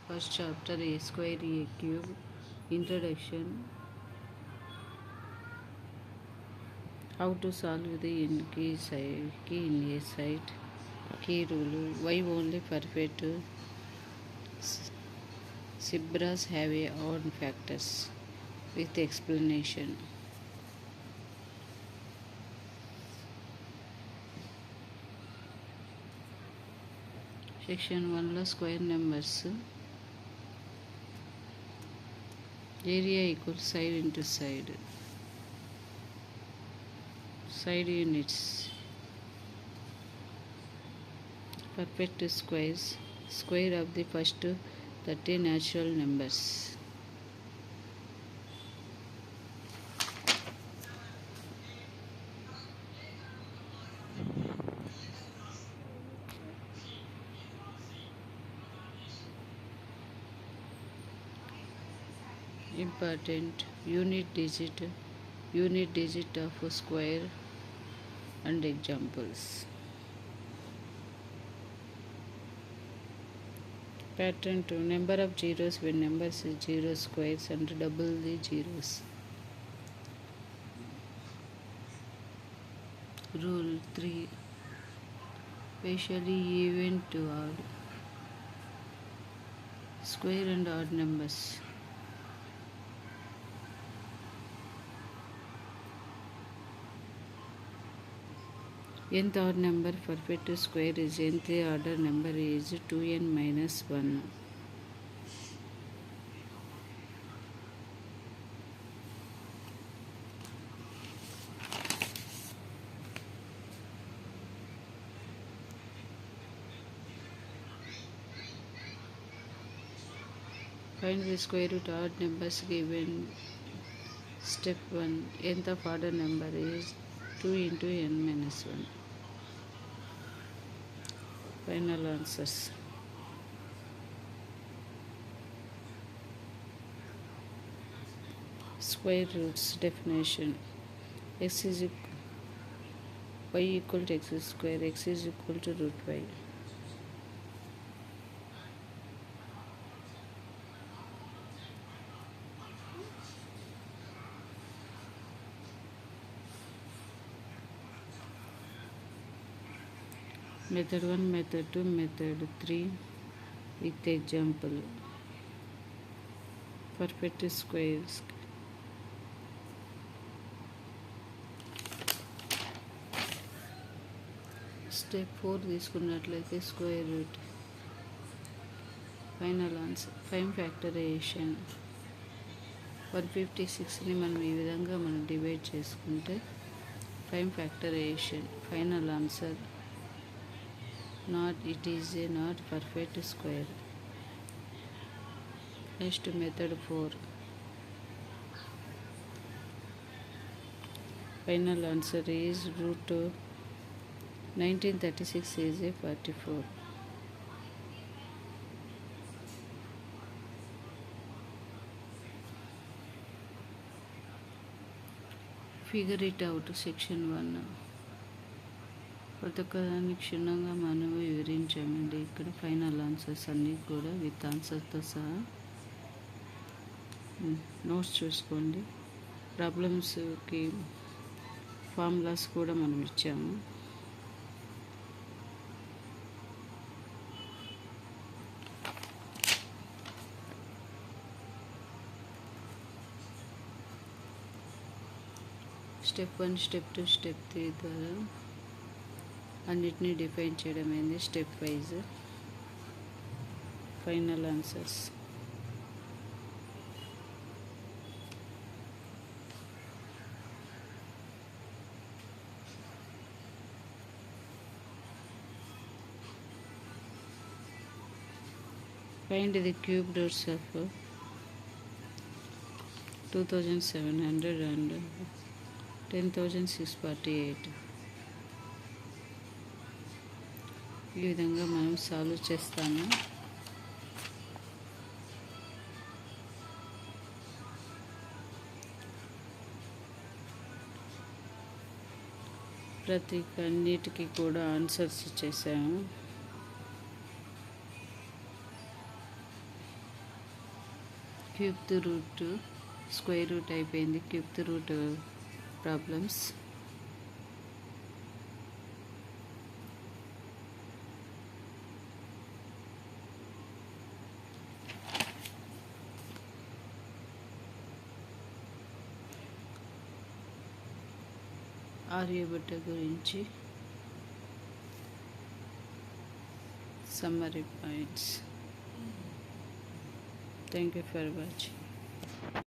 First chapter, A square, A cube. Introduction. How to solve the n key in a site. Key rule. Why only perfect zebras have a odd factors. With explanation. Section 1 square numbers. Area equals side into side. Side units. Perfect squares. Square of the first 30 natural numbers. Important unit digit of a square and examples. Pattern 2. Number of zeros when numbers is 0 squares and double the zeros. Rule 3. Partially even to odd. Square and odd numbers. Nth odd number perfect square is nth order number is 2n minus 1. Find the square root odd numbers given. Step 1. Nth of order number is 2 into n minus 1. Final answers. Square roots definition. X is y equal to x square. X is equal to root y. Method 1, method 2, method 3 with example. Perfect squares. Step 4 తీసుకున్నట్లయితే square root. Final answer. Five factorization. 156ని మనం ఈ విధంగా divide చేసుకుంటే 5 factorization. Final answer. It is a not perfect square. Next method 4. Final answer is root 1936 is a 44. Figure it out. Section 1. పథకాన్ని క్షుణ్ణంగా మనం వివరించామండి. ఇక్కడ ఫైనల్ ఆన్సర్స్ అన్నీ కూడా విత్ ఆన్సర్తో సహా నోట్స్ చూసుకోండి. ప్రాబ్లమ్స్కి ఫార్ములాస్ కూడా మనం ఇచ్చాము. స్టెప్ 1, స్టెప్ 2, స్టెప్ 3 ద్వారా అన్నిటినీ డిఫైన్ చేయడం అయింది. Step wise. Final answers. Find the cube roots of 2700 and 10,648. ఈ విధంగా మనం సాల్వ్ చేస్తాము. ప్రతి అన్నిటికీ కూడా ఆన్సర్స్ చేసాము. క్యూబ్త్ రూట్ స్క్వేర్ రూట్ అయిపోయింది. క్యూబ్త్ రూట్ ప్రాబ్లమ్స్. ఆర్యభట్ట గురించి summary points. Thank you for watching.